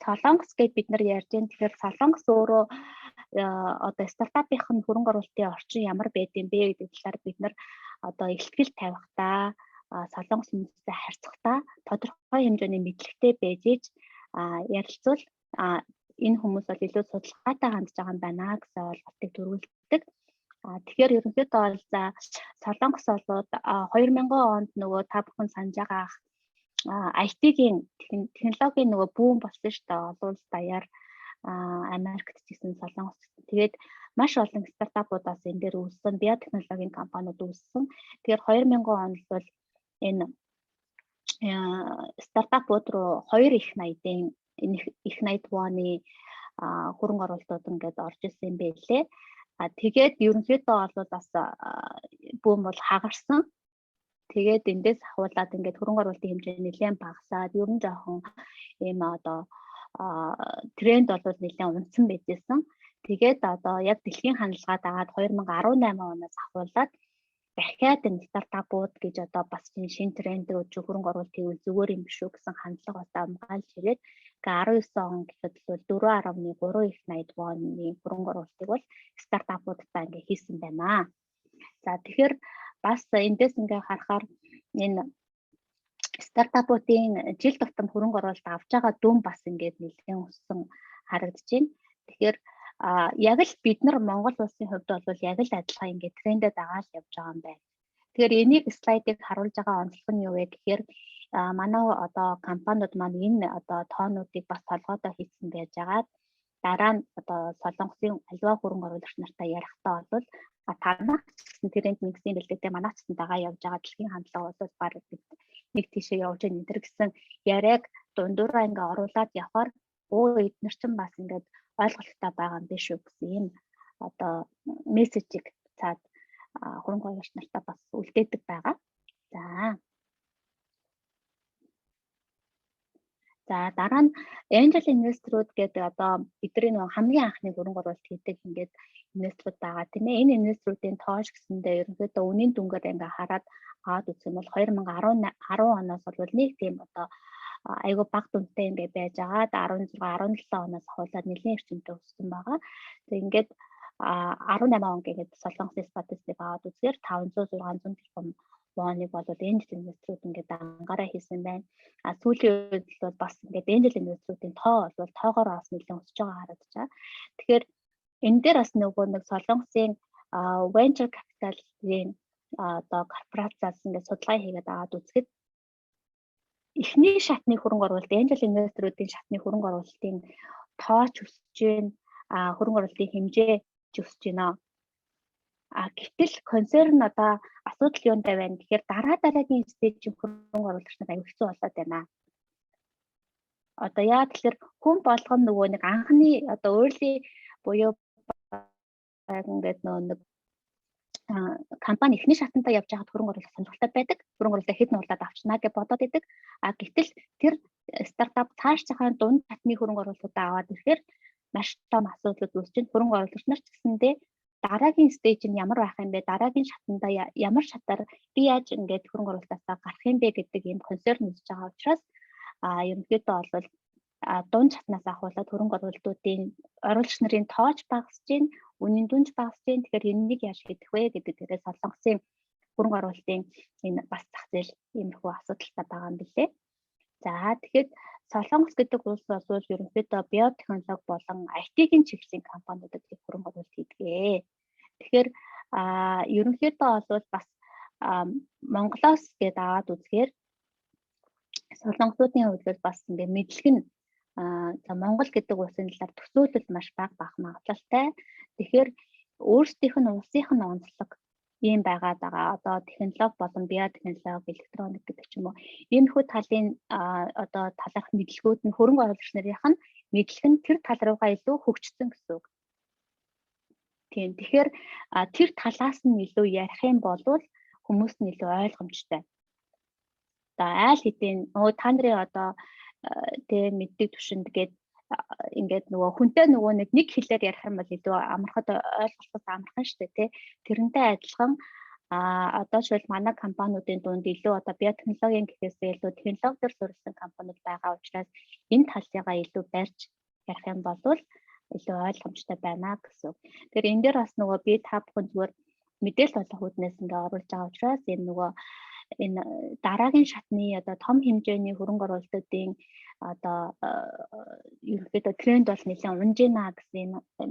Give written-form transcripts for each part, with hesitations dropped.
Солонгос гэд бид нар ярьж байна. Тэгэхээр Солонгос өөрөө одоо стартапын хөрөнгө оруулалтын орчин ямар байдсан бэ гэдэг талаар бид нар одоо ихтгэл тавихдаа Солонгос хүмүүстэй харьцахдаа тодорхой хэмжээний мэдлэгтэй байж иж ярилцвал энэ хүмүүс бол илүү судалгаатай хандж байгаа юм байна гэсэн ойлголтыг төрүүлдэг. Тэгэхээр ерөнхийдөө бол за Солонгос болоод 2000 онд нөгөө та бүхэн санаж байгаа IT-ийн технологийн нөгөө бүүм болсон шүү дээ. Олон улс даяар Америкт ч гэсэн Солонгос. Тэгээд маш олон стартапуудаас энэ дээр үүссэн биотехнологийн компаниуд үүссэн. Тэгэхээр 2000 онд бол энэ стартапууд руу 2 их найдын их найд вооны хөрөнгө оруулалтууд ингээд орж ирсэн юм байлээ. Тэгээд ерөнхийдөө бол бас бүүм бол хагарсан. Тэгээд эндээс ахуулаад ингээд хөрөнгө оруулалтын хэмжээ нэлээд багасаад ер нь жоохон ийм одоо тренд бол нэлээд унтсан байжсэн. Тэгээд одоо яг дэлхийн хандлагаа дагаад 2018 оноос ахуулаад дахиад энэ стартапууд гэж одоо бас шинэ трендүүд хөрөнгө оруулалтын үйл зүгээр юм биш үү гэсэн хандлага одоо хамгаалж ирээд 19 он гэхэд бол 4.3 их найд вооны хөрөнгө оруулалтыг бол стартапуудтай ингээ хийсэн байна. За тэгэхээр бас эндээс ингээ харахаар энэ стартапуудын жил тутам хөрөнгө оруулалт авч байгаа дүн бас ингээд нэлээд өссөн харагдаж байна. Тэгэхээр яг л бид нар Монгол улсын хувьд бол яг л адилхан ингээд трендэд дагаад явж байгаа юм байна. Тэгэхээр энийг слайдыг харуулж байгаа онцлог нь юу вэ гэхээр манай одоо компаниуд маань энэ одоо тоонуудыг бас толгойдоо хийсэн байж байгаа. Дараа нь одоо Солонгосын аливаа хөрөнгө оруулагч нартай ярихдаа бол танах гэсэн тренд нэгсэн бэлдэгтэй манайч гэсэн дагаа явж байгаа дэлхийн хандлага бол баг нэг тийшээ явж байгаа энэ гэсэн яриаг дундуураа ингээ оруулаад явахаар эдгээр чинь бас ингээд ойлголттой байгаа юм биш үү гэсэн ийм одоо мессежийг цаад хөрөнгө оруулагч нартай бас үлдээдэг байгаа. За дараа нь angel investor-ууд гэдэг одоо бидний нэг хамгийн анхны хөрөнгө оруулалт хийдэг ингээд инвесторууд байгаа тийм ээ. Энэ инвесторуудын тоош гэсэндээ ерөнхийдөө үнийн дүнгээр ингээ хараад аваад үзэх юм бол 2010 оноос бол нэг тийм одоо айгүй бага дүнтэй ингээ байж байгаа. 16 17 оноос хавуулаад нэлийн эрчимтэй өссөн байгаа. Тэг ингээд 18 он гээд Солонгосын статистик аваад үзэхээр 500 600 тэрбум воныг бол angel инвесторууд ингээд ангаараа хийсэн байна. Сүүлийн үед бол бас ингээд angel инвесторуудын тоо бол тоогоор бас нэлээд өсөж байгаа харагдаж байгаа. Тэгэхээр энэ дээр бас нөгөө нэг Солонгосын venture capital-ийн одоо корпорацаас ингээд судалгаа хийгээд аваад үзэхэд эхний шатны хөрөнгө оруулалт angel инвесторуудын шатны хөрөнгө оруулалтын тооч өсөж байна. Хөрөнгө оруулалтын хэмжээ өсөж байна. Гэтэл концерн одоо асуудал юунтай байна гэхээр дараагийн стейжийн хөрөнгө оруулагч нар аюул хэцүү болоод байна. Одоо яа тэгэхээр хүн болгоно нөгөө нэг анхны одоо early буюу ингээд нэг компани эхний шатантаа явж байхад хөрөнгө оруулах сонирхолтой байдаг. Хөрөнгө оруулалтаа хэд нуулаад авчнаа гэж бодоод идэг. Гэтэл тэр стартап цаашдынхаа дунд шатны хөрөнгө оруулалтаа аваад ирэхээр маш том асуудлууд үүсэж байна. Хөрөнгө оруулагч нар ч гэсэндээ дараагийн стейж нь ямар байх юм бэ? Дараагийн шатандаа ямар шатаар би яаж ингээд хөрөнгө оруулалтаа гарах юм бэ гэдэг ийм концерн үүсэж байгаа учраас ерөнхийдөө бол дунд шатнаас ахуулаад хөрөнгө оруулалтуудын оруулагч нарын тооч багасж байна, үнийн дүнж багасж байна. Тэгэхээр энийг яаж хийх вэ гэдэг дээрээ Солонгосын хөрөнгө оруулалтын энэ бас зах зээл иймэрхүү асуудалтай байгаа юм билээ. За тэгэхээр Солонгос гэдэг улс бол ерөнхийдөө биотехнологи болон IT-ийн чиглэлийн компаниудад хөрөнгө оруулалт хийдэг. Тэгэхээр ерөнхийдөө бол бас Монголоос гээд аваад үзэхээр Солонгосуудын хувьд бас ингээ мэдлэг нь Монгол гэдэг улсын талаар төсөөлөл маш бага магадлалтай. Тэгэхээр өөрсдийнх нь улсынх нь онцлог ийм байгаад байгаа. Одоо технологи болон биотехнологи, электроник гэдэг ч юм уу. Иймэрхүү талын одоо талаарх мэдлэгүүд нь хөрөнгө оруулагч нарынх нь мэдлэг нь тэр тал руугаа илүү хөгжсөн гэсэн үг. Тийм. Тэгэхээр тэр талаас нь илүү ярих юм бол хүмүүс нь илүү ойлгомжтой. Одоо айл хэдийн та нарын одоо тэг мэддэг түвшинд ингээд нөгөө хүнтэй нөгөө нэг хэлээр ярих юм бол илүү амархад ойлголтод амархан шүү дээ тий. Тэрнтэй адилхан Одоо жишээл манай компаниудын дунд илүү одоо биотехнологийн гэхээсээ илүү технологиор суурилсан компаниуд байгаа учраас энэ талыгаа илүү барьж ярих юм бол илүү ойлгомжтой байна гэсэн үг. Тэгэхээр энэ дээр бас нөгөө би та бүхэн зүгээр мэдээлэл болох үүднээс ингээ оруулж байгаа учраас энэ дараагийн шатны одоо том хэмжээний хөрөнгө оруулалтуудын одоо ерөнхийдөө тренд бол нэлээд унжина гэсэн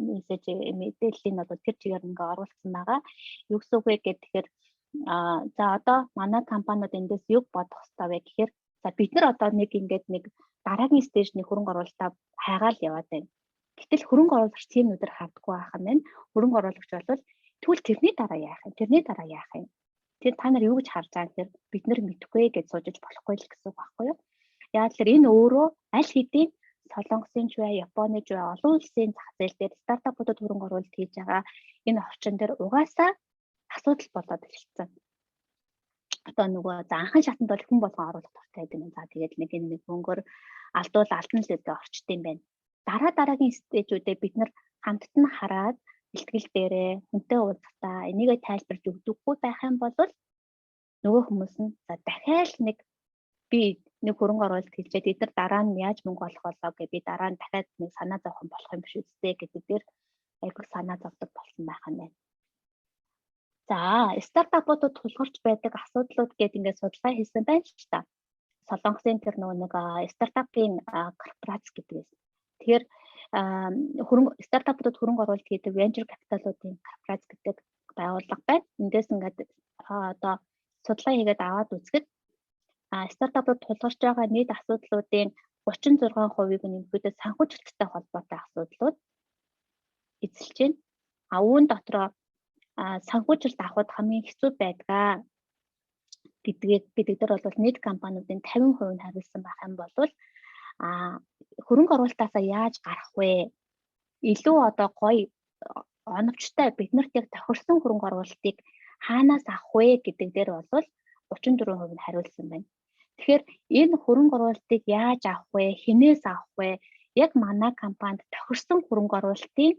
мессеж мэдээллийг одоо тэр чигээр ингээ оруулсан байгаа. Юу гэсэн үг вэ гэхээр за одоо манай компаниуд эндээс юг бодох хэрэгтэй вэ гэхээр за бид нар одоо нэг дараагийн стейжний хөрөнгө оруулалтаа хайгаал яваад байна. Гэтэл хөрөнгө оруулагч тийм өдөр хардггүй байх юм байна. Хөрөнгө оруулагч бол тэгвэл тэрний дараа яах юм? Тэрний дараа яах юм? Тэр та нар юу гэж харж байгаа гэхээр бид нар мэдэхгүй гэж суужиж болохгүй л гэсэн үг байхгүй юу? Яг л энэ өөрөө аль хэдийн Солонгосын ч бай, Японы ч бай олон улсын зах зээл дээр стартапуудад хөрөнгө оруулалт хийж байгаа энэ орчин дээр угаасаа асуудал болоод эхэлсэн. Одоо нөгөө за анхан шатанд бол хүн болгон оруулах дуртай гэдэг юм. За тэгээд нэг хөнгөр алдвал алдна л гэдэг орчт юм байна. Дараагийн стейжүүдээ бид нар хамтд нь хараад бэлтгэл дээрээ хүнтэй уулзалтаа энийгээ тайлбарж өгдөггүй байх юм бол нөгөө хүмүүс нь за дахиад нэг хөрөнгө оруулалт хийлчээд эдгээр дараа нь яаж мөнгө олох болоо гэ би дараа нь дахиад нэг санаа зовхон болох юм биш үстэй гэдэг дээр айгүй санаа зовдөг болсон байх юм байна. За стартапуудад тулгарч байдаг асуудлууд гэдэг ингээд судалгаа хийсэн байна ч та. Солонгосын тэр нөгөө нэг стартапын корпорац гэдэг юм. Тэгэхээр стартапуудад хөрөнгө оруулалт хийдэг venture capital-уудын корпорац гэдэг байгууллага байна. Эндээс ингээд одоо судалгаа хийгээд аваад үзэхэд стартапууд тулгарч байгаа нийт асуудлуудын 36%-ийг нэмэхдээ санхүүжилттэй холбоотой асуудлууд эзэлж байна. Үүн дотроо санхүүжилт авахд хамгийн хэцүү байдгаа гэдэг дээр бол нийт компаниудын 50% нь хариулсан байх юм бол хөрөнгө оруулалтаасаа яаж гарах вэ? Илүү одоо гоё оновчтой биднэрт яг тохирсон хөрөнгө оруулалтыг хаанаас авах вэ гэдэг дээр бол 34% нь хариулсан байна. Тэгэхээр энэ хөрөнгө оруулалтыг яаж авах вэ? Хинээс авах вэ? Яг манай компанид тохирсон хөрөнгө оруулалтын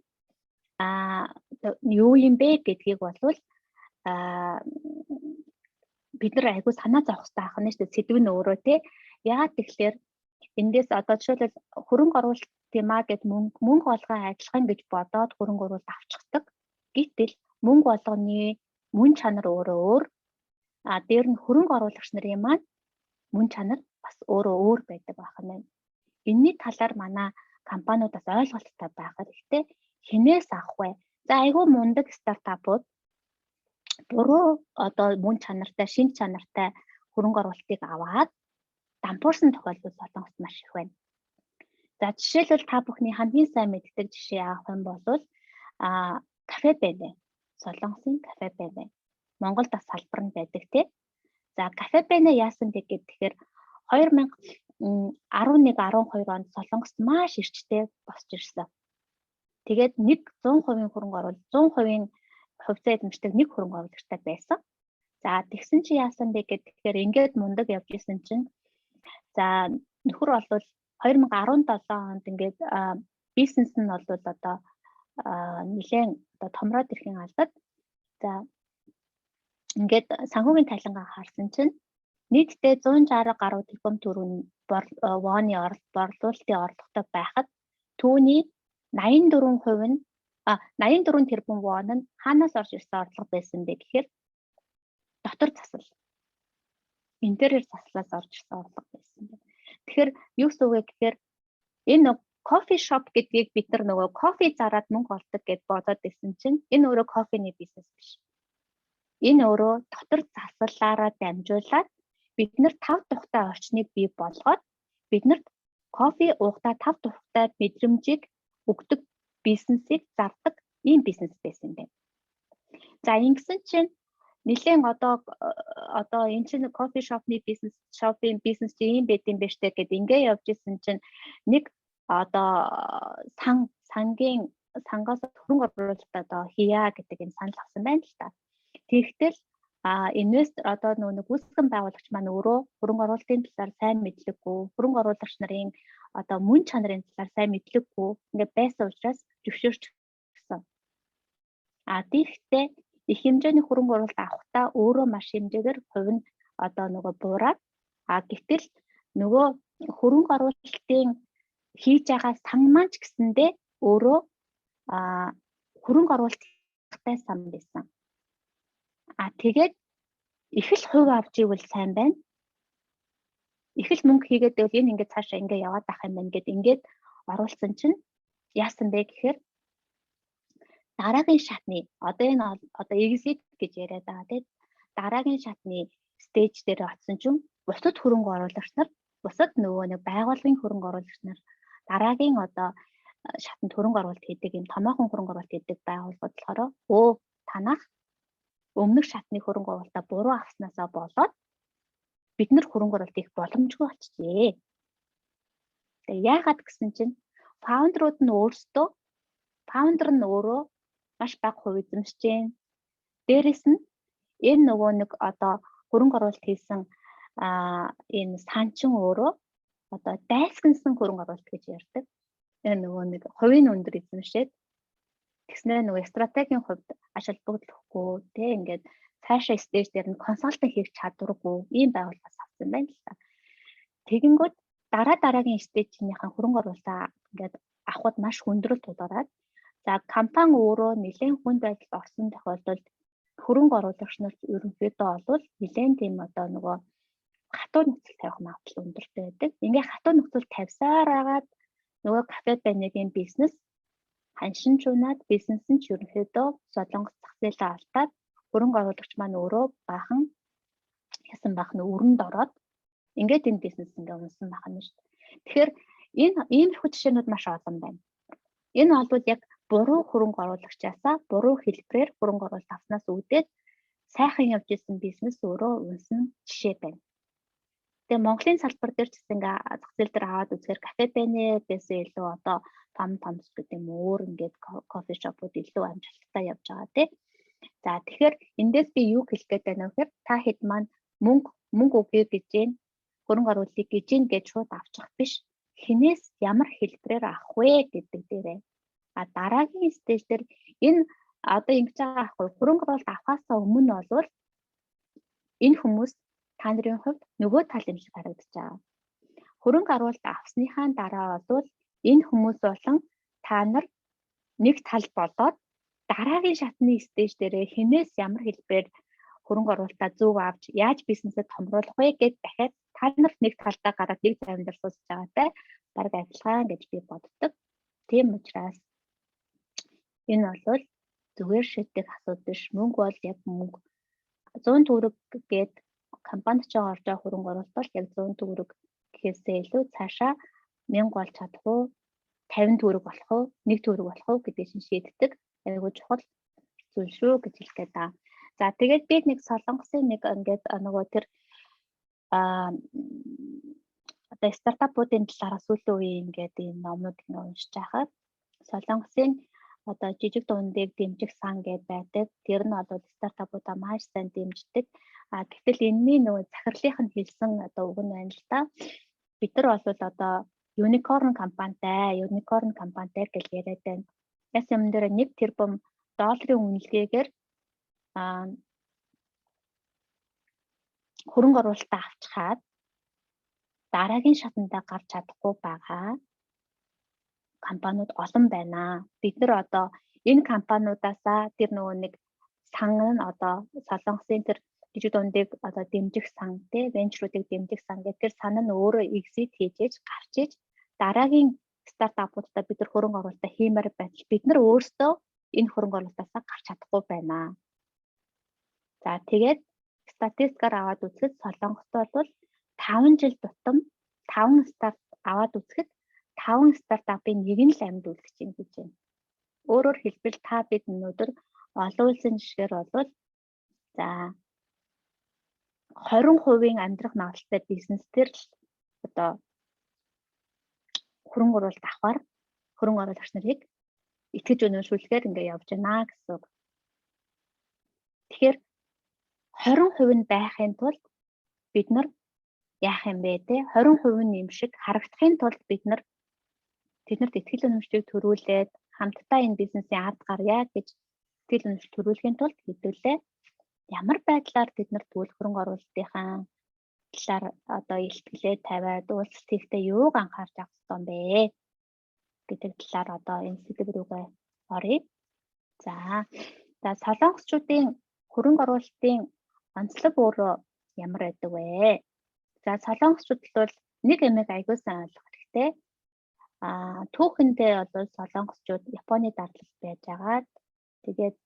юу юм бэ гэдгийг бол бид нар айгүй санаа зовох хэрэгтэй байх нь шүү дээ. Сэдв нь өөрөө тий. Яагаад тэгэхээр эндээс одоо жишээлбэл хөрөнгө оруулалт тийм гэд мөнгө олгоо ажиллах гэж бодоод хөрөнгө оруулалт авчихдаг. Гэтэл мөнгө олгоны мөн чанар өөрөө өөр. Дээр нь хөрөнгө оруулагч нарын маань мөн чанар бас өөрөө өөр байдаг байх нь байна. Энэний талаар манай компаниудаас ойлголттой байх хэрэгтэй. Хинээс авах вэ? За айгүй мундаг стартапууд буруу одоо мөн чанартай, шин чанартай хөрөнгө оруулалтыг аваад дампуурсан тохиолдол Солонгост маш их байна. За жишээлбэл та бүхний хамгийн сайн мэддэг жишээ авах юм бол кафе байна. Солонгосын кафе байна. Монголд бас салбар нь байдаг тий. За кафе байна яасан бэ гэхээр 2011-12 онд Солонгост маш эрчтэй босч ирсэн. Тэгээд 100% хөрөнгө оруулалт 100% хувьцаа эзэмшдэг нэг хөрөнгө оруулагчтай байсан. За тэгсэн чи яасан бэ гэхээр ингээд мундаг явж исэн чинь за нөхөр бол 2017 онд ингээд бизнес нь бол одоо нэлээд одоо томроод ирэхин алдаад за ингээд санхүүгийн тайлангаа харсан чинь нийтдээ 160 гаруй тэрбум төгрөгийн вооны борлуулалтын орлоготой байхад түүний 84% нь 84 тэрбум вон нь хаанаас орж ирсэн орлого байсан бэ гэхээр дотор засал. Интерьер заслаас орж ирсэн орлого байсан байна. Тэгэхээр юу гэсэн үг вэ гэхээр энэ кофе шоп гэдгийг бид нар нөгөө кофе зараад мөнгө олдог гэж бодоод байсан чинь энэ өөрөө кофений бизнес биш. Энэ өөрөө дотор заслаараа дамжуулаад бид нар 5 тухтай орчныг бий болгоод биднэрт кофе уухдаа 5 тухтай мэдрэмжийг өгдөг бизнесийг зардаг ийм бизнес байсан юм байна. За ингэсэн чинь нэлээд одоо энэ чинь кофе шопны бизнес, шопын бизнес чинь ийм байт юм байна штэ гэд ингээ явж исэн чинь нэг одоо сангаас хөрөнгө оруулалт одоо хийя гэдэг энэ санал авсан байна л та. Тэгтэл инвестор одоо нэг гүйцэтгэн байгуулагч маань өөрөө хөрөнгө оруулалтын талаар сайн мэдлэггүй, хөрөнгө оруулагч нарын одоо мөн чанарын талаар сайн мэдлэггүй ингээ байсан учраас зөвшөөрч гисэн. Тэгэхдээ их хэмжээний хөрөнгө оруулалт авахдаа өөрөө маш хэмжээгээр хувь нь одоо нөгөө буураад гэтэл нөгөө хөрөнгө оруулалтын хийж байгаа сан маань ч гэсэндээ өөрөө хөрөнгө оруулалттай сан байсан. Тэгээд их л хувь авч ивэл сайн байна. Их л мөнгө хийгээд байвал энэ ингээд цаашаа ингээд яваад байх юм байна гэд ингээд оруулсан чинь яасан бэ гэхээр дараагийн шатны одоо энэ одоо exit гэж яриад байгаа тийм дараагийн шатны стейж дээр очсон чинь бусад хөрөнгө оруулагч нар бусад нөгөө нэг байгууллагын хөрөнгө оруулагч нар дараагийн одоо шатанд хөрөнгө оруулалт хийдэг юм томоохон хөрөнгө оруулалт хийдэг байгууллагууд болохоор танах өмнөх шатны хөрөнгө оруулалтаа буруу авснаасаа болоод бид нар хөрөнгө оруулалт хийх боломжгүй болчихжээ. Тэгээ яагаад гэсэн чинь фаундерууд нь өөрсдөө фаундер нь өөрөө маш бага хувь эзэмшиж जैन. Дээрэс нь энэ нөгөө нэг одоо хөрөнгө оруулалт хийсэн энэ санчин өөрөө одоо дайсгансан хөрөнгө оруулалт гэж ярьдаг. Энэ нөгөө нэг хувийн өндөр эзэмшээд тэгснээр нөгөө стратегийн хувьд аш холбогдлохгүй тий ингээд цаашаа стейж дээр нь консалтинг хийх чадваргүй ийм байгууллагаас авсан байна л та. Тэгэнгүүт дараагийн стейжийнхаа хөрөнгө оруулалтаа ингээд авахд маш хүндрэл тулгараад за компани өөрөө нэлээд хүнд байдалд орсон тохиолдолд хөрөнгө оруулагч нар ерөнхийдөө олвол нэлээд тийм одоо нөгөө хатуу нөхцөл тавих магадлал өндөртэй байдаг. Ингээ хатуу нөхцөл тавьсаар агаад нөгөө кафе банигийн бизнес ханшин чунаад бизнес нь ч ерөнхийдөө солонгос зах зээлээ алдаад хөрөнгө оруулагч маань өөрөө бахан ясан бах нь өрөнд ороод ингээд энэ бизнес ингээ унсан байх нь шүү дээ. Тэгэхээр энэ иймэрхүү жишээнүүд маш олон байна. Энэ бол яг буруу хөрөнгө оруулагчаасаа буруу хэлбэрээр хөрөнгө оруулалт авснаас үүдээд сайхан явж исэн бизнес өөрөө унсан жишээ байна. Тэгээ Монголын салбар дээр ч гэсэн ингээ зах зээл дээр аваад үзэхээр кафе баниэс илүү одоо том гэдэг юм өөр ингээд кофе шопууд илүү амжилттай явж байгаа тий. За тэгэхээр эндээс би юу хэлэх гээд байна вэ гэхээр та хэд маань мөнгө өгье гэж байна. Хөрөнгө оруулалтыг гэж ингээд шууд авчих биш. Хинээс ямар хэлбэрээр авах вэ гэдэг дээрээ. Дараагийн стейж дээр энэ одоо ингэж байгаа ахгүй хөрөнгө оруулалт авахаасаа өмнө бол энэ хүмүүс та нарын хувьд нөгөө тал юм шиг харагдаж байгаа. Хөрөнгө оруулалт авсныхаа дараа бол энэ хүмүүс болон та нар нэг тал болоод дараагийн шатны стейж дээр хинээс ямар хэлбэрээр хөрөнгө оруулалтаа зөв авч яаж бизнесээ томруулах вэ гэд дахиад та нар нэг талдаа гараад нэг завин дээр сууж байгаатай бараг адилхан гэж би боддог. Тийм учраас энэ бол зүгээр шийдэх асуудал биш. Мөнгө бол яг мөнгө 100 төгрөг гээд компанид ч орж байгаа хөрөнгө оруулалт бол яг 100 төгрөг гэхээсээ илүү цаашаа 1000 болж чадах уу 50 төгрөг болох уу 1 төгрөг болох уу гэдэг чинь шийддэг. Айгуу чухал зүйл шүү гэж хэлэх гээд байна. За тэгээд би нэг солонгосын нэг ингээд нөгөө тэр одоо стартапуудын талаараа сүүлийн үеийн ингээд энэ номнуудыг уншиж байхад солонгосын одоо жижиг дундыг дэмжих сан гэдэг байдаг. Тэр нь бол стартапуудаа маш сайн дэмждэг. Гэтэл энэний нөгөө захирлынх нь хэлсэн одоо үг нь байна л да. Бид нар бол одоо unicorn компанитай гэж яриад байна. Яс юм дээр 1 тэрбум долларын үнэлгээгээр хөрөнгө оруулалтаа авчихад дараагийн шатандаа гарч чадахгүй байгаа компаниуд олон байна. Бид нар одоо энэ компаниудаасаа тэр нөгөө нэг сан нь одоо солонгосын тэр жижиг дундыг одоо дэмжих сан тий венчруудыг дэмжих сан гэх тэр сан нь өөрөө exit хийж гарч иж дараагийн стартапуудаа бид нар хөрөнгө оруулалтаа хиймээр байтал бид нар өөрсдөө энэ хөрөнгө оруулалтаасаа гарч чадахгүй байна. За тэгээд статистикаар аваад үзэхэд солонгост бол 5 жил тутам 5 старт аваад үзэхэд 5 стартапын нэг нь л амьд үлдэж байна гэж байна. Өөрөөр хэлбэл та бид өнөөдөр олон улсын жишгээр бол за 20% амьдрах магадлалтай бизнес төр л одоо хөрөнгө оруулалт авахар хөрөнгө оруулагч нарыг итгэж өнөмшүүлэхээр ингээ явж байна гэсэн үг. Тэгэхээр 20% нь байхын тулд бид нар яах юм бэ те 20% юм шиг харагдахын тулд бид нар тэднэрт итгэл үнэмшлийг төрүүлээд хамтдаа энэ бизнесийн ард гарья гэж сэтгэл үнэмшил төрүүлэхийн тулд хэдүүлээ ямар байдлаар бид нар төлөв хөрөнгө оруулалтынхаа талаар одоо илтгэлээ тавиад уул сэтгэгтэй юуг анхаарч авах ёстой юм бэ гэдэг талаар одоо энэ сэдв рүүгээ оръё. За солонгосчуудын хөрөнгө оруулалтын онцлог өөр ямар байдаг вэ? За солонгосчууд бол нэг юмыг аягүй сайн ойлгох хэрэгтэй. Түүхэндээ бол солонгосчууд Японы дарлал байж агаад тэгээд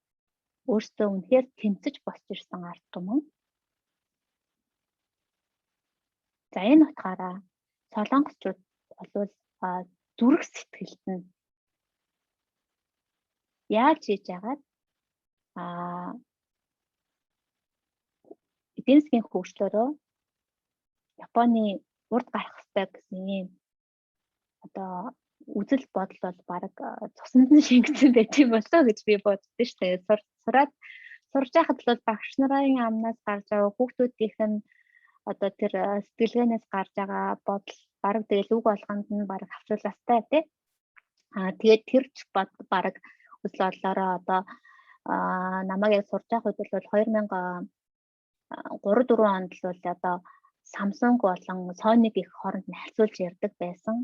өөрсдөө үнэхээр тэмцэж босч ирсэн ард түмэн. За энэ утгаараа солонгосчууд бол зүрх сэтгэлд нь яаж хийж агаад эдийн засгийн хөгжлөөрөө Японы урд гарах хэрэгтэй гэсэн юм одоо үзэл бодол бол баг цуснд нь шингэсэн байх юм болоо гэж би боддоо шүү дээ. Сурж байхад бол багш нарын амнаас гарч байгаа хүүхдүүдийнх нь одоо тэр сэтгэлгээнээс гарч байгаа бодол баг тэгэл үг болгонд нь баг авчрууластай тий. Тэгээд тэр ч баг өсөл бодлороо одоо намайг яг сурж байх үед бол 2003-4 онд л бол одоо Samsung болон Sony гэх хооронд нь харьцуулж ярьдаг байсан.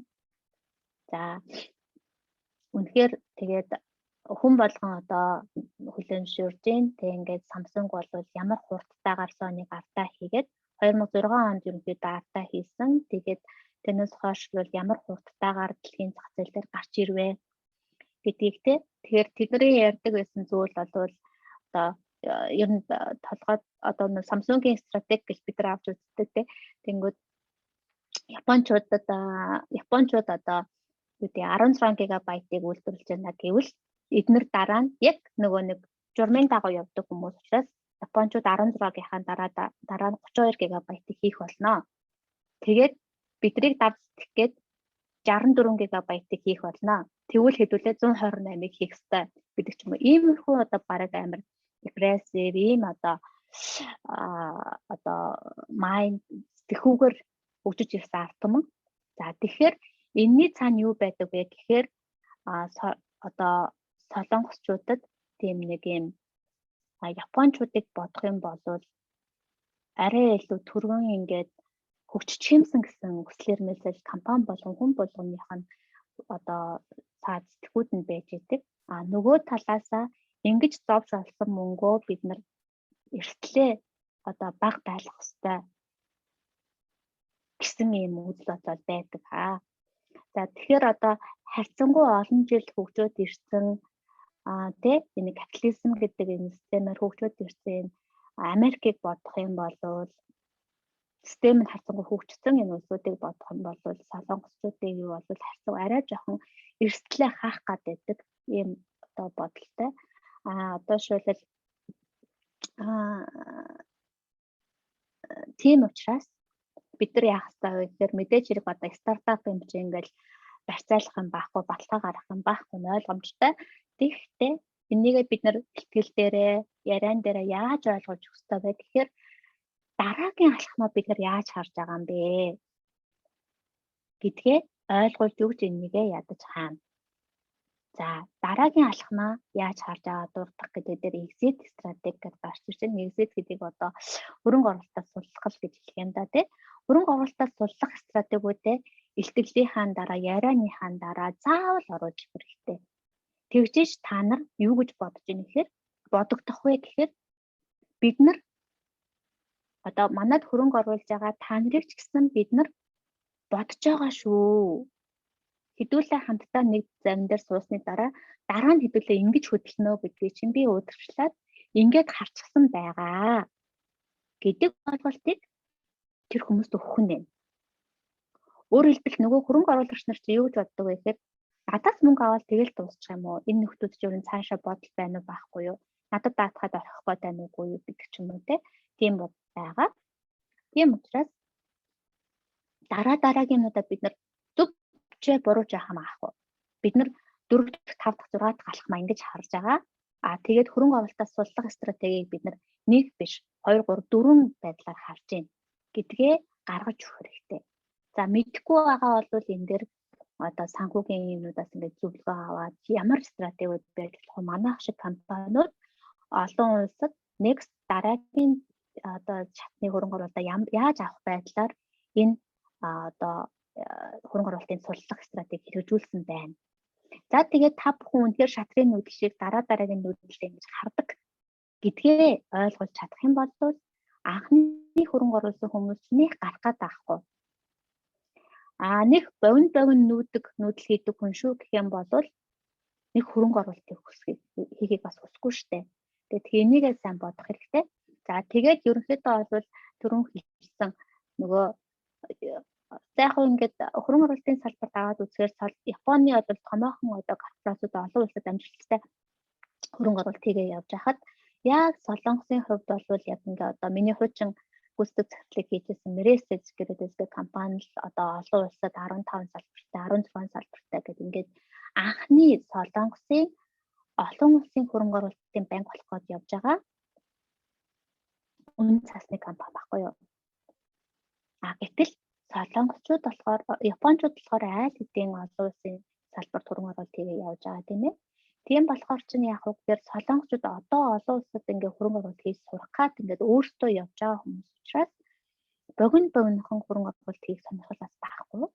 За үнэхээр тэгээд хүн болгон одоо хүлээмжшүүлж байна. Тэг ингээд Samsung бол ямар хурдтайгаар Sony-г артаа хийгээд 2006 онд ерөнхийдөө артаа хийсэн. Тэгээд тэрнээс хойш бол ямар хурдтайгаар дэлхийн зах зээл дээр гарч ирвэ гэдгийг те. Тэгэхээр тэдний ярьдаг байсан зүйл бол одоо ер нь толгойд одоо Samsung-ийн стратеги гэж бид нар авч үздэг те. Тэнгүүд Япончууд одоо үүдээ 16 гигабайтыг үйлдвэрлэж байна гэвэл эднэр дараа нь яг нөгөө нэг журмын дагуу явдаг хүмүүс учраас Япончууд 16-гийнхаа дараа нь 32 гигабайтыг хийх болно. Тэгээд бидрийг давцдах гээд 64 гигабайтыг хийх болно. Тэгвэл хэдүүлээ 128-ыг хийх ёстой гэдэг ч юм уу. Иймэрхүү одоо бараг амар агрессив ийм одоо майнд сэтгэхүүгээр хөгжиж ирсэн ард түмэн. За тэгэхээр энэний цаана юу байдаг вэ гэхээр одоо солонгосчуудад тийм нэг юм Япончуудыг бодох юм бол арай илүү түргэн ингээд хөгжиж хэмсэн гэсэн хүслээр мэлсэл компани болгон хүн болгоных нь одоо цаад сэтгүүд нь байж идэг. Нөгөө талаасаа ингэж зовж олсон мөнгөө бид нар эртлээ одоо баг байлгах хэрэгтэй гэсэн юм үзэл бодол байдаг. За тэгэхээр одоо харьцангуй олон жил хөгжөөд ирсэн энэ капитализм гэдэг энэ системээр хөгжөөд ирсэн Америкийг бодох юм бол систем нь харьцангуй хөгжсөн энэ улсуудыг бодох юм бол солонгосчуудыг юу бол харьцангуй арай жоохон эрсдлээ хаах гад байдаг ийм одоо бодолтой. Одоо шилбэл тийм учраас бид нар яах ёстой вэ гэхээр мэдээж хэрэг одоо стартап юм чи ингээл барьцаалах юм байхгүй, баталгаа гаргах юм байхгүй нь ойлгомжтой. Тэгэхдээ энийгээ бид нар бэлтгэл дээрээ, яриан дээрээ яаж ойлгож өгөх ёстой вэ гэхээр дараагийн алхмаа бид нар яаж харж байгаа юм бэ гэдгээ ойлгуулж өгч энийгээ ядаж хаана. За дараагийн алхмаа яаж харж байгаа дурдах гэдэг дээр exit стратеги гэж гарч ирж байна. Exit гэдэг одоо хөрөнгө оруулалтаас суллах гэж хэлэх юм да тий. Хөрөнгө оруулалтаас суллах стратегиудээ илтгэлийн дараа, ярианыхаа дараа заавал оруулж хэрэгтэй. Тэгжээж та нар юу гэж бодож байна гэхээр бодогдох вэ гэхээр бид нар одоо манад хөрөнгө оруулж байгаа та нарыг ч гэсэн бид нар бодож байгаа шүү. Хэдүүлээ хамтдаа нэг зарим дээр суусны дараа нь хэдүүлээ ингэж хөдөлнө гэдгийг чинь би удирчлаад ингээд харчихсан байгаа гэдэг ойлголтыг тэр хүмүүст өгөх нь байна. Өөрөөр хэлбэл нөгөө хөрөнгө оруулагч нар чинь юу гэж боддог вэ гэхээр надаас мөнгө аваад тэгэл дуусчих юм уу? Энэ нөхдүүд чинь өөрөө цаашаа бодол байна уу байхгүй юу? Надад даатахад орох гээд байна уугүй юу гэдэг ч юм уу те. Тийм бод байгаа. Тийм учраас дараагийнхнуудаа бид нар зөв буруу жаах юм аахгүй. Бид нар 4 дахь, 5 дахь, 6 дахь алхмаа ингэж харж байгаа. Тэгээд хөрөнгө оруулалтаас суллах стратегийг бид нар нэг биш 2 3 4 байдлаар харж байна гэдгээ гаргаж өгөх хэрэгтэй. За мэдэхгүй байгаа бол энэ дээр одоо санхүүгийн юмнуудаас ингээд зөвлөгөө аваад ямар стратегиуд байж болох вэ? Манайх шиг компаниуд олон улсад next дараагийн одоо шатны хөрөнгө оруулалтаа яаж авах байдлаар энэ одоо хөрөнгө оруулалтын суллах стратеги хэрэгжүүлсэн байна. За тэгээд та бүхэн үнэхээр шатрын нүүдэл шиг дараагийн нүүдэлтэй ингэж хардаг гэдгээ ойлгож чадах юм бол анхны хөрөнгө оруулсан хүмүүс нэг гарах гад байхгүй. Нэг бовин нүүдэл хийдэг хүн шүү гэх юм бол нэг хөрөнгө оруулалтыг хийхийг бас хүсэхгүй штэ. Тэгээд энийгээ сайн бодох хэрэгтэй. За тэгээд ерөнхийдөө бол түрүүн хэлсэн нөгөө за яг ингээд хөрөнгө оруулалтын салбарт аваад үзэхээр Японы одоо томоохон одоо корпорациуд олон улсад амжилттай хөрөнгө оруулалт хийгээ явж хахад яг Солонгосын хувьд бол яг ингээд одоо миний хуучин гүйцэтгэх захирлыг хийжсэн Mercedes гэдэг компани л одоо олон улсад 15 салбартай 16 салбартай гэдэг ингээд анхны Солонгосын олон улсын хөрөнгө оруулалтын банк болох гээд явж байгаа үнэ цасны компани баггүй юу. Гэтэл солонгочууд болохоор японочууд болохоор айл хэдийн олон улсын салбарт хөрөнгө оруулалт хийгээ явж байгаа тийм ээ. Тийм болохоор чинь яг үгээр солонгочууд одоо олон улсад ингээ хөрөнгө оруулалт хийж сурах гад ингээд өөрсдөө явж байгаа хүмүүс учраас богинохон хөрөнгө оруулалт хийх сонирхол байхгүй.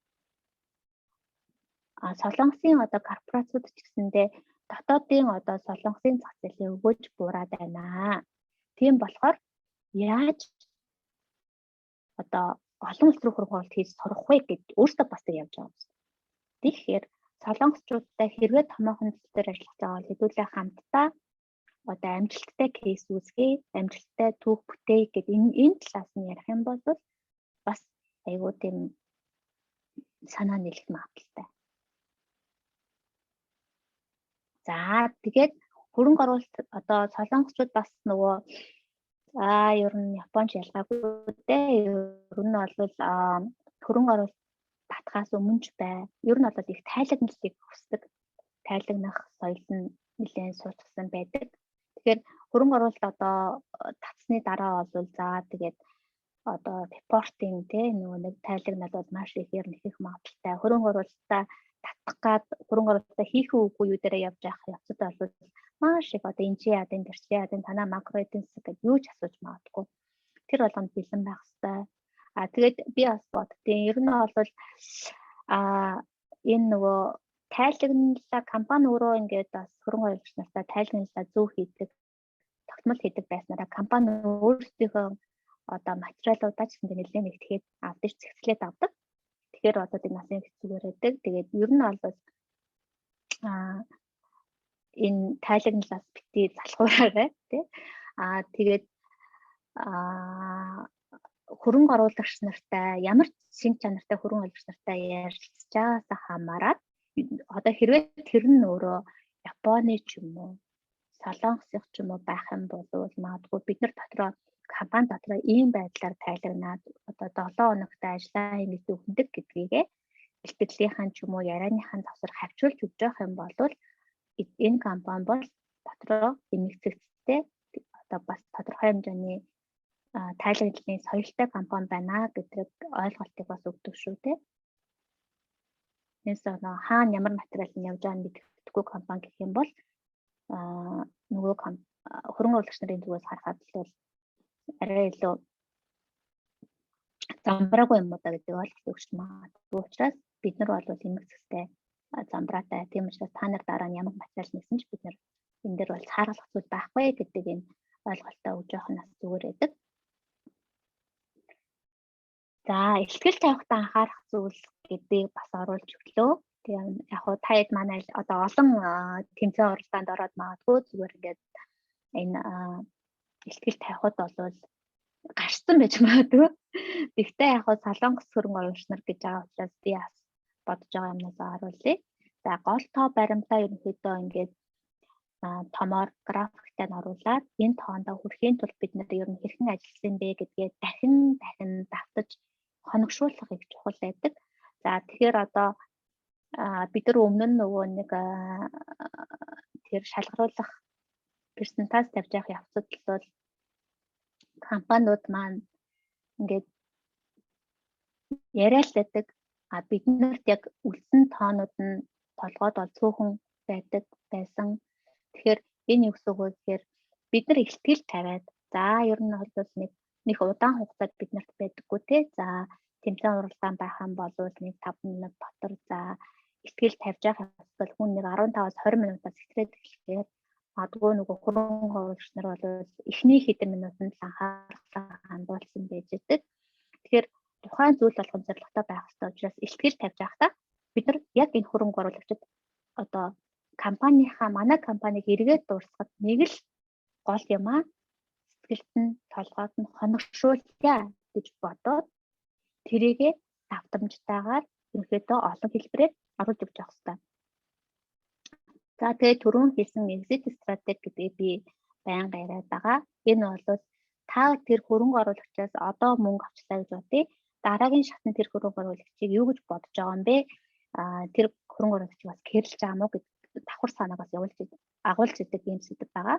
Солонгосын одоо корпорациуд ч гэсэндээ дотоодын одоо солонгосын зах зээлийн өгөөж буураад байна. Тийм болохоор яаж одоо олон улс руу хөрөнгө оруулалт хийж сурах вэ гэж өөртөө бас явж байгаа юм. Тэгэхээр солонгосчуудтай хэрвээ томоохон зүйл дээр ажиллаж байгаа бол хэдүүлээ хамтдаа одоо амжилттай кейс үүсгэе, амжилттай түүх бүтээе гэдэг энэ талаас нь ярих юм бол бас айгүй тийм санаа нийлэх магадлалтай. За тэгээд хөрөнгө оруулалт одоо солонгосчууд бас нөгөө ер нь Японч ялгаагүй дээ. Ер нь бол хөрөнгө оруулалт татхаас өмнө ч бай. Ер нь бол их тайлагналыг хүсдэг. Тайлагнах соёл нь нэлээд суучсан байдаг. Тэгэхээр хөрөнгө оруулалт одоо татсны дараа бол за тэгээд одоо репортинг нөгөө нэг тайлагнал бол маш ихээр нөхөх магадaltaй. Хөрөнгө оруулалтаа татах гад хөрөнгө оруулалтаа хийх үгүй юу дээрээ явж явах явцад бол маш их одоо энэ чи ядын тэр чи ядын танаа макро эдийн засаг гэж юу ч асууж магадгүй. Тэр болгонд бэлэн байх хэрэгтэй. Тэгээд би бас боддیں۔ Ер нь бол энэ нөгөө тайлагналаа компани өөрөө ингээд бас хөрөнгө оруулагч нартай тайлагналаа зөв хийдэг, тогтмол хийдэг байснараа компани өөрсдийнхөө одоо материалуудаа ч гэсэн нэлээд нэг тэгээд авдаж зэгцлээд авдаг. Тэгэхээр одоо энэ насны хэцүүгээр байдаг. Тэгээд ер нь бол энэ тайлагналаас бити залхуураарай тий. Тэгээд хөрөнгө оруулагч нартай ямар шинж чанартай хөрөнгө оруулагч нартай ярилцж байгаасаа хамаарат одоо хэрвээ тэр нь өөрөө Японы ч юм уу Солонгосынх ч юм уу байх юм бол магадгүй бид нар дотроо компани дотроо ийм байдлаар тайлагнаад одоо 7 хоногтой ажиллаа ингэж өгнөдөг гэдгийгээ бэлтгэлийнхэн ч юм уу ярианыхан завсар хавчуулж өгч явах юм бол энэ компани бол дотроо эмэгцэгцтэй одоо бас тодорхой хэмжээний тайлагдлын соёлтой компани байна гэдэг ойлголтыг бас өгдөг шүү дээ. Нэс хаана ямар материал нь явж байгааг мэддэггүй компани гэх юм бол нөгөө хөрөнгө оруулагч нарын зүгээс харахад бол арай илүү замбраагүй юм уу гэдэг ойлголт өгч магадгүй учраас бид нар бол эмэгцэгтэй замбраатай тийм учраас та нар дараа нь ямар материал нээсэн ч бид нар энэ дээр бол цааргалах зүйл байхгүй гэдэг энэ ойлголтоо өгж явах нь зүгээр байдаг. За ихтгэл тавихтаа анхаарах зүйл гэдгийг бас оруулж өглөө. Тэгээд яг хуу таад манай одоо олон тэмцээн уралдаанд ороод магадгүй зүгээр ингээд энэ ихтгэл тавихад бол гарцсан байж магадгүй. Гэхдээ яг хуу солонгос хөрөнгө оруулагч нар гэж байгаа учраас би бас бодож байгаа юмнаас харуулъя. За гол тоо баримтаа ерөнхийдөө ингээд томоор графиктай нь оруулаад энэ тоондоо хүрэхийн тулд бид нар ер нь хэрхэн ажилласан бэ гэдгээ дахин давтаж хоногшуулах их чухал байдаг. За тэгэхээр одоо бид нар өмнө нь нөгөө нэг тэр шалгаруулах персентаж тавьж явах явцад бол компаниуд маань ингээд яриалдаг биднэрт яг үлдсэн тоонууд нь толгойд бол цөөхөн байсан. Тэгэхээр энэ юу гэсэн үг вэ гэхээр бид нар их сэтгэл тавиад за ер нь бол нэг удаан хугацаад биднэрт байдаггүй те. За тэмцээн уралдаан байх юм бол нэг 5 минут дотор за ихтгэл тавьж явах хэвэл хүн нэг 15-аас 20 минутаас ихтрээд эхлэхээр магадгүй нөгөө хөрөнгө оруулагч нар бол эхний хэдэн минутанд л анхаарал хандуулсан байж идэг. Тэгэхээр тухайн зүйл болгон зорилготой байх хэрэгтэй учраас ихтгэл тавьж байхдаа бид нар яг энэ хөрөнгө оруулагчид одоо манай компанийг эргээд дуусгахад нэг л гол юм аа сэтгэлд нь толгойд нь хоногшуулъя гэж бодоод тэрийгэ давтамжтайгаар ерөнхийдөө олон хэлбэрээр оруулж өгч явах хэрэгтэй. За тэгээд түрүүн хэлсэн exit strategy гэдгийг би байнга яриад байгаа. Энэ бол та тэр хөрөнгө оруулагчаас одоо мөнгө авчлаа гэж бодъё. Дараагийн шатны тэр хөрөнгө оруулагчийг юу гэж бодож байгаа юм бэ? Тэр хөрөнгө оруулагч бас кэрлж байгаа мó гэдэг давхар санааг бас агуулж идэг юм сэдв байгаа.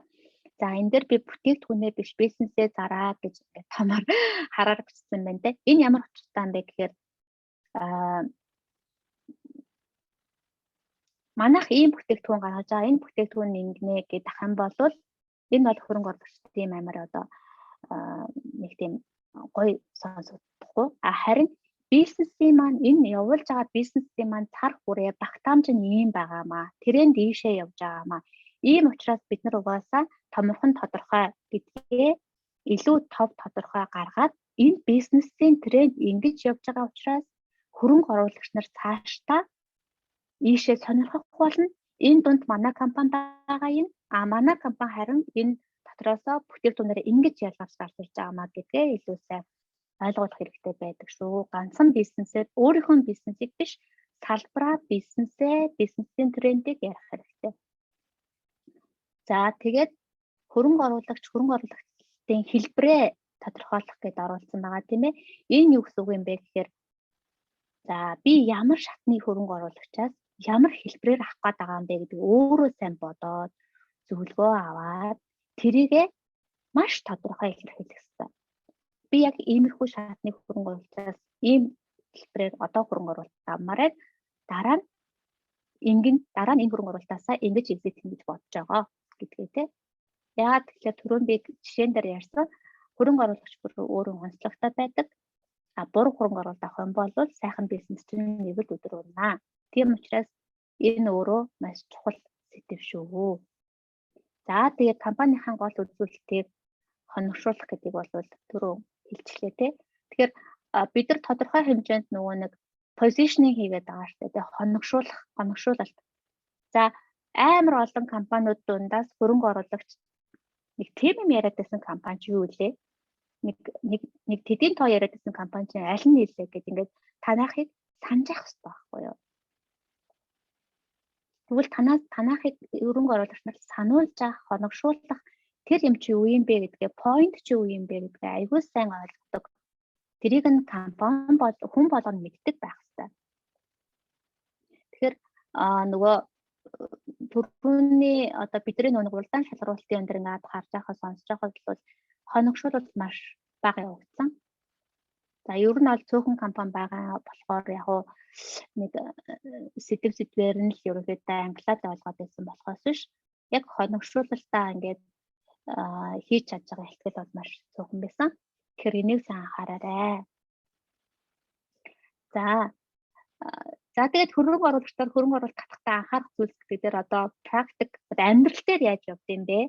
За энэ дээр би бүтээгдэхүүнээ биш бизнесээ зараа гэж томоор хараар бичсэн байна те. Энэ ямар учиртай юм бэ гэхээр манайх ийм бүтээгдэхүүн гаргаж байгаа. Энэ бүтээгдэхүүн ингэнэ гэдэг ах юм бол энэ бол хөрөнгө оруулагчдын тийм амар одоо нэг тийм гоё сонсогдохгүй. Харин бизнесийн маань энэ явуулж байгаа бизнесийн маань цар хүрээ багтаамж нь ийм байгаамаа. Тренд ийшээ явж байгаамаа. Ийм учраас бид нар угаасаа томорхон тодорхой гэдгээ илүү тов тодорхой гаргаад энэ бизнесийн тренд ингэж явж байгаа учраас хөрөнгө оруулагч нар цаашдаа ийшээ сонирхох болно. Энэ дунд манай компани байгаа юм. Манай компани харин энэ дотроосоо бүтээгдэхүүнээр ингэж ялгаж гарч ирж байгаамаа гэдгээ илүү сайн ойлгох хэрэгтэй байдаг шүү. Ганцхан бизнесээр өөрийнхөө бизнесийг биш, салбараа бизнесийн трендийг ярих хэрэгтэй. За тэгээд хөрөнгө оруулагчдын хэлбэрээ тодорхойлох гэдээ оруулсан байгаа тийм ээ. Энэ юу гэсэн үг юм бэ гэхээр за би ямар шатны хөрөнгө оруулагчаас ямар хэлбэрээр авах гээд байгаа юм бэ гэдэг өөрөө сайн бодоод зөвлөгөө аваад тэрийгэ маш тодорхой илэрхийлэх хэрэгтэй. Би яг иймэрхүү шатны хөрөнгө оруулагчаас ийм хэлбэрээр одоо хөрөнгө оруулалт авмаарай. Дараа нь энэ хөрөнгө оруулалтаасаа ингэж exit хийж бодож байгаа гэдгээ те. Яагаад тэгэхээр түрүүн би жишээн дээр ярьсан хөрөнгө оруулагч бүр өөрөө онцлогтой байдаг. Буруу хөрөнгө оруулалт авах юм бол сайхан бизнес чинь нэг л өдөр унаа. Тийм учраас энэ өөрөө маш чухал сэдв шүү. За тэгээд компанийн гол үзүүлэлтийг хоногшуулах гэдэг бол түрүү хэлчихлээ те. Тэгэхээр бид нар тодорхой хэмжээнд нөгөө нэг positioning хийгээд байгаа шүү дээ. Хоногшуулалт. За амар олон компаниуд дундаас хөрөнгө оруулагч нэг тийм юм яриад байсан компани ч юу вэ? Нэг тэдийн тоо яриад байсан компани чинь аль нь нэлээ гэдэг ингээд танахыг санаж явах хэрэгтэй байхгүй юу? Тэгвэл танахыг хөрөнгө оруулагч нар сануулж авах, хоногшуулах тэр юм чи юу юм бэ гэдгээ, point чи юу юм бэ гэдгээ айгүй сайн ойлгодог. Тэрийг нь компани хүн болгоно мэддэг байх хэрэгтэй. Тэгэхээр нөгөө түрүүний одоо бидний нэг уралдаан шалгаруулалтын өндөр ингээд харж байхад сонсож байхад бол хоногшуулалт маш бага явагдсан. За ер нь бол цөөхөн компани байгаа болохоор яг нэг сэдвээр нь л ерөнхийдөө англиад ойлгоод байсан болохоос биш яг хоногшуулалтаа ингээд хийж чадж байгаа ихтгэл бол маш цөөхөн байсан. Тэгэхээр энийг сайн анхаараарай. За тэгээд хөрөнгө оруулагчдаар хөрөнгө оруулалт татахтаа анхаарах зүйлс гэдэг дээр одоо практик амьдрал дээр яаж явд юм бэ?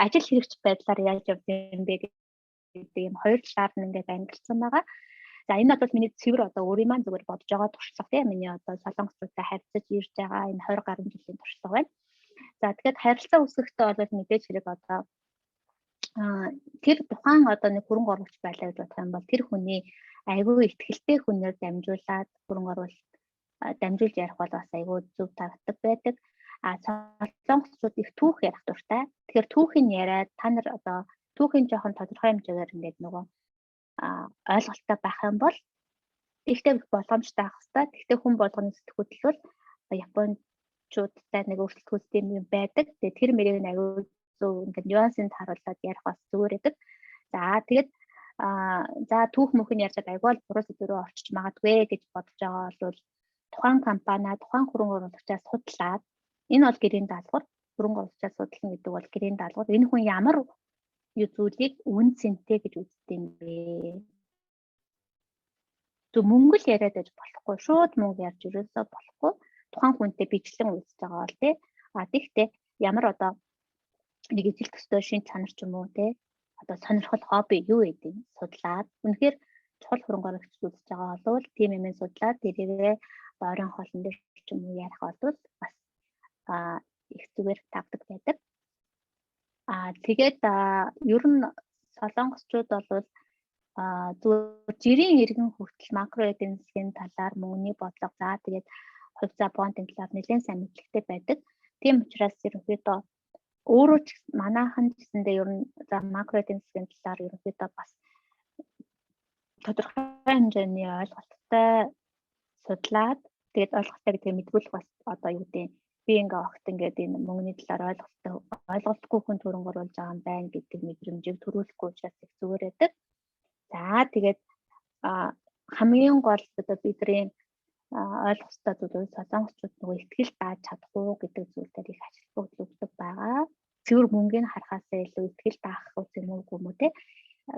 Ажил хэрэгч байдлаар яаж явд юм бэ гэдэг юм хоёр талаар нь ингээд ангилсан байгаа. За энэ бол миний цэвэр одоо өөрийн маань зүгээр бодож байгаа туршлага тийм миний одоо солонгосчуудтай харьцаж ирж байгаа энэ 20 гаруй жилийн туршлага байна. За тэгээд харилцаа үүсгэхдээ бол мэдээж хэрэг одоо тэр тухайн одоо нэг хөрөнгө оруулагч байлаа гэж бодох юм бол тэр хүний айгүй ихтгэлтэй хүнээр дамжуулаад хөрөнгө оруулалт дамжуулж ярих бол бас айгүй зөв тархдаг байдаг. Солонгосчууд их түүх ярих дуртай. Тэгэхээр түүхийг яриад та нар одоо түүхийн жоохон тодорхой хэмжээгээр ингээд нөгөө ойлголттой байх юм бол ихтэй боломжтой байх хэвээр. Гэхдээ хүн болгоны сэтгүүл бол Япончуудтай нэг өөрчлөлттэй юм байдаг. Тэгээ тэр мөрийг айгүй зөв ингээд нюансыг харуулад ярих бас зүгээр байдаг. За тэгээд за түүх мөхөнд ярьж айгүй л буруу сэдвэрөө орчиж магадгүй гэж бодож байгаа бол тухайн компаниа тухайн хөрөнгө оруулагчаас судлаад энэ бол гэрийн даалгавар хөрөнгө оруулагчаас судлах гэдэг бол гэрийн даалгавар энэ хүн ямар зүйлийг үн цэнтэй гэж үздэг юм бэ? Зөв мөнгө л яриад байж болохгүй. Шууд мөнгө ярьж ерөөсөө болохгүй. Тухайн хүнтэй бичлэн уулзж байгаа бол тий. Тэгэхдээ ямар одоо нэг ижил төстэй шин чанар ч юм уу тий. Одоо сонирхол хобби юу гэдэг нь судлаад үнэхээр чухал хөрөнгө оруулагч үзэж байгаа бол тийм юм судлаад тэрийгээ ойрон хоолн дээр ч юм уу ярих бол бас их зүгээр тавдаг байдаг. Тэгээд ер нь солонгосчууд бол зүгээр жирийн иргэн хүртэл макро эдийн засгийн талаар мөнгөний бодлого тэгээд хувь заа бонтын талаар нэлээд сайн мэдлэгтэй байдаг. Тийм учраас ерөнхийдөө өөрөө ч манайхан гэсэндээ ер нь за макро эдийн засгийн талаар ерөнхийдөө бас тодорхой хэмжээний ойлголттой судлаад тэгээд ойлголттой гэдэг мэдгүүлэх бас одоо юу гэдэг би ингээ огт ингээд энэ мөнгөний талаар ойлголтгүй хүн хөрөнгө оруулж байгаа юм байна гэдэг мэдрэмжийг төрүүлэхгүй учраас их зүгээр байдаг. За тэгээд хамгийн гол одоо бидний ойлгох ёстой зүйл солонгосчууд нөгөө ихтгэл дааж чадахгүй гэдэг зүйл дээр их ажилтгуулж өгдөг байгаа. Цэвэр мөнгөний харахаасаа илүү ихтгэл даах юм уу те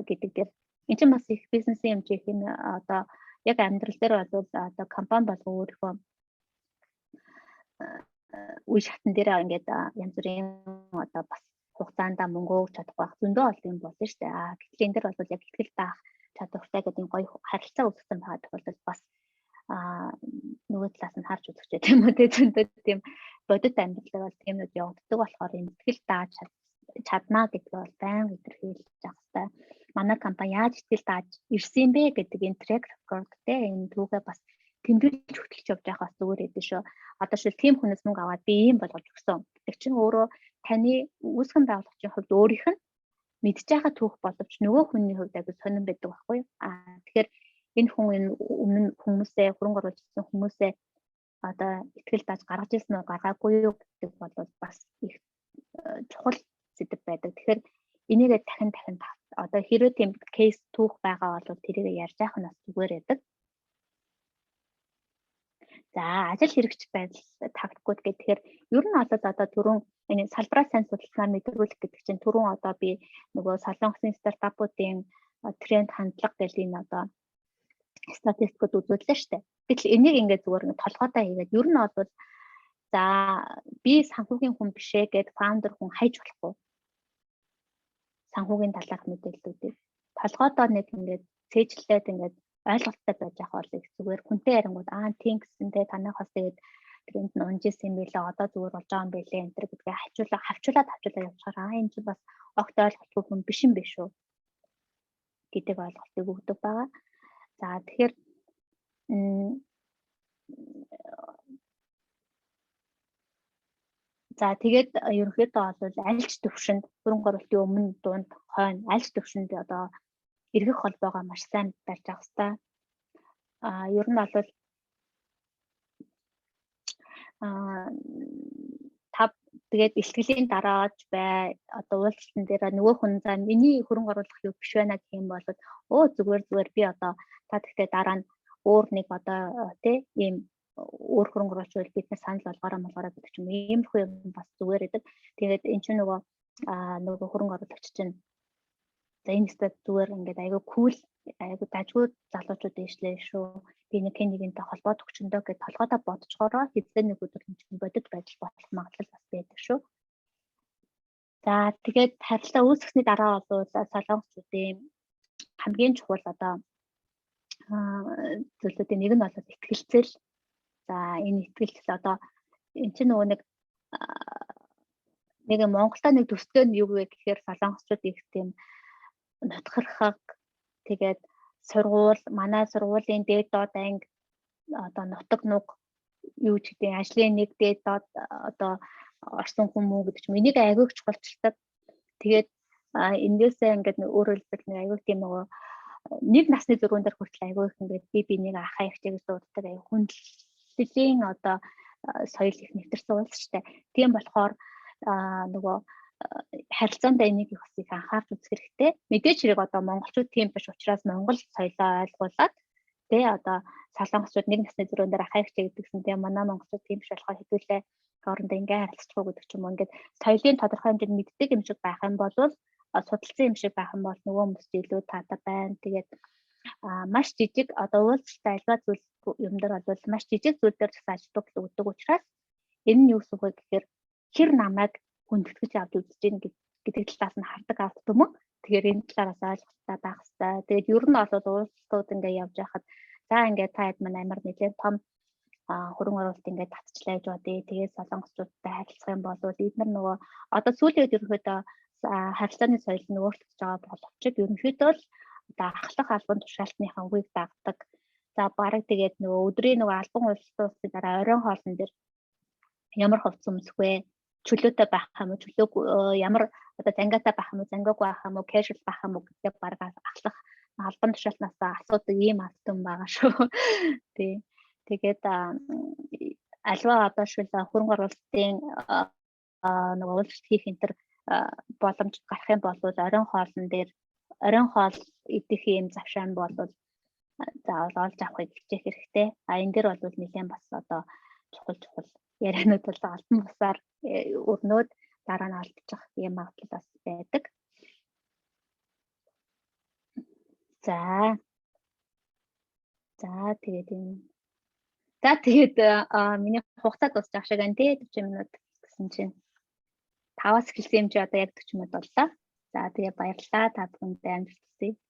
гэдэг дээр энэ чинь бас их бизнесийн хэмжээх юм одоо яг амьдрал дээр бол одоо компани болго өөрийнхөө үе шатн дээр ингээд янз бүрийн одоо бас хугацаанд мөнгө өгч чадах байх зөндөө олон юм болно шүү дээ. Гэтэл энэ дээр бол яг ихтгэл даах чадвартай гэдэг гоё харилцаа үүсгэн байгаа тохиолдолд бас нөгөө талаас нь харж үзэх ч юм уу зөндөө тийм бодит амьдралаар бол тиймүүд явагддаг болохоор энэ ихтгэл дааж чаднаа гэдэг бол байнга илэрхийлж байгаа хэрэгтэй. Манай компани яаж ихтгэл дааж ирсэн бэ гэдэг энэ track record-тэй энэ түүгээ бас тэмдэглэж хөтлөж явж байгаа бас зүгээр эдэн шүү. Одоо шил тийм хүнээс мөнгө аваад би ийм болгож өгсөн. Гэдэг чинь өөрөө таны үүсгэн байгуулагчийн хувьд өөрийнх нь мэдж байгаа түүх боловч нөгөө хүний хувьд агай сонирн байдаг байхгүй юу? Тэгэхээр энэ хүн энэ өмнө хүмүүсээ хөрөнгө оруулсан хүмүүсээ одоо ихтгэл дааж гаргаж ирсэн үү гаргаагүй юу гэдэг бол бас их чухал сэдв байдаг. Тэгэхээр энийгээ дахин одоо хэрвээ тийм кейс түүх байгаа бол тэрийг ярьж явах нь бас зүгээр байдаг. За ажил хэрэгч байдал тактикууд гэхээр ер нь одоо түрүүн энэ салбараа сайн судалснаар мэдрүүлэх гэдэг чинь түрүүн одоо би нөгөө солонгосын стартапуудын тренд хандлага гэж энэ одоо статистикууд үзүүллээ шүү дээ. Гэтэл энийг ингээд зүгээр нэг толгойдоо хийгээд ер нь бол за би санхүүгийн хүн бишээ гэд фаундер хүн хайж болохгүй. Санхүүгийн талаарх мэдээллүүдийг толгойдоо нэг ингээд цээжлээд ингээд ойлголттой байж байгаа бол их зүгээр хүнтэй ярингууд тийм гэсэнтэй танахаас тэгээд тренд нь унжсэн юм билээ одоо зүгээр болж байгаа юм билээ энэ гэдгээ хавчуулаад явчихаар энэ чинь бас огт ойлголтгүй хүн биш юм биш үү гэдэг ойлголтыг өгдөг байгаа. За тэгэхээр тэгээд ерөнхийдөө бол альж төвшөнд хөрөнгө оруулалтын өмнө дунд хойно альж төвшөнд одоо эргэх холбоогоо маш сайн барьж авах хэрэгтэй. Ер нь бол тэгээд бэлтгэлийн дарааж бай одоо уулзалтан дээр нөгөө хүн за миний хөрөнгө оруулах юу биш байна гэх юм бол зүгээр би одоо та тэгтээ дараа нь өөр нэг одоо ийм өөр хөрөнгө оруулалт биднээс санал болгоорой гэдэг ч юм иймэрхүү юм бас зүгээр байдаг. Тэгээд эн чинь нөгөө хөрөнгө оруулагч чинь за энэ сте зүгээр ингээд айгүй кул айгүй дажгүй залуучууд дэвшлээ шүү. Би нэг нэгэнтэй холбоо төгчөндөө гэж толгойдоо бодцохороо хэзээ нэг өдөр чинь бодит байдал болох магадлал бас байдаг шүү. За тэгээд харилцаа үүсгэсний дараа бол солонгосчуудын хамгийн чухал одоо зүйлүүдийн нэг нь бол итгэлцэл. За энэ итгэлцэл одоо эн чинь нөгөө нэг Монголда нэг төстэй нь юу вэ гэхээр солонгосчууд их тийм нутгархаг тэгээд манай сургуулийн дээд доод анги одоо нутаг нуг юу ч гэдэг ажлын нэг дээд доод одоо орсон хүмүүс гэдэг чинь энийг айгүйг чухалчилдаг. Тэгээд эндээсээ ингээд өөрөөр хэлбэл айгүй тийм нөгөө нэг насны дөрвөн дээр хүртэл айгүй их ингээд би нэг ахаа ихтэйг дууддаг айгүй хүндэлийн одоо соёл их нэвтэрсэн уулс штэ. Тийм болохоор нөгөө харилцаанд энийг их бас их анхаарч үзэх хэрэгтэй. Мэдээж хэрэг одоо монголчууд тийм биш учраас монгол соёлоо ойлгуулад одоо солонгосчууд нэг насны дөрвөн дээр ахаа ихтэй гэдгсэн тийм манай монголчууд тийм биш болохоор хэдүүлээ хоорондоо ингээ харилцахгүй гэдэг ч юм уу ингээд соёлын тодорхой хэмжээнд мэддэг юм шиг байх юм бол судалсан юм шиг байх юм бол нөгөө хүмүүст илүү таатай байна. Тэгээд маш жижиг одоо уулзалттай альва зүйл юм дээр бол маш жижиг зүйл дээр бас ажил өгдөг учраас энэ нь юу гэсэн үг вэ гэхээр хэр намайг хүндэтгэж авч үзэж гин гэдэг талаас нь хардаг ард түмэн. Тэгэхээр энэ талаараас ойлголттой байх хэрэгтэй. Тэгээд ер нь бол уулзалтууд ингээ явж байхад за ингээ та хэд маань амар нэлээд том хөрөнгө оруулалт ингээд татчлаа гэж бодъё. Тэгээд солонгосчуудтай харилцах юм бол эдгээр нөгөө одоо сүүлийн үед ерөнхийдөө харилцааны соёл нь өөрчлөгдөж байгаа боловч ерөнхийдөө л одоо ахлах албан тушаалтныхаа үгийг дагдаг. За бараг тэгээд нөгөө өдрийн нөгөө албан уулзалтын дараа оройн хоолн дээр ямар хувцас өмсөх вэ? Чөлөөтэй байх юм уу? Чөлөөгүй ямар одоо зангаатай байх юм уу? Зангаагүй байх юм уу? Casual байх юм уу гэдэг бараг ахлах албан тушаалтнаас асуудаг ийм алдсан байгаа шүү. Тий. Тэгээд альва одоо шил хөрөнгө оруулалтын нөгөө уулзалт хийх энэ төр боломж гарах юм бол оройн хоол идэх юм завшаан бол заавал олж авахыг хичээх хэрэгтэй. Энэ дэр бол нэлээд бас одоо чухал яриануд бол албан бусаар өрнөөд дараа нь алдчих юм магадлал бас байдаг. За тэгээд миний хугацаа дуусч байгаа шиг байна тий 40 минут гэсэн чинь 5-аас эхэлсэн юм чи одоо яг 40 минут боллоо. За тэгээ баярлалаа та бүхэнд амжилт хүсье.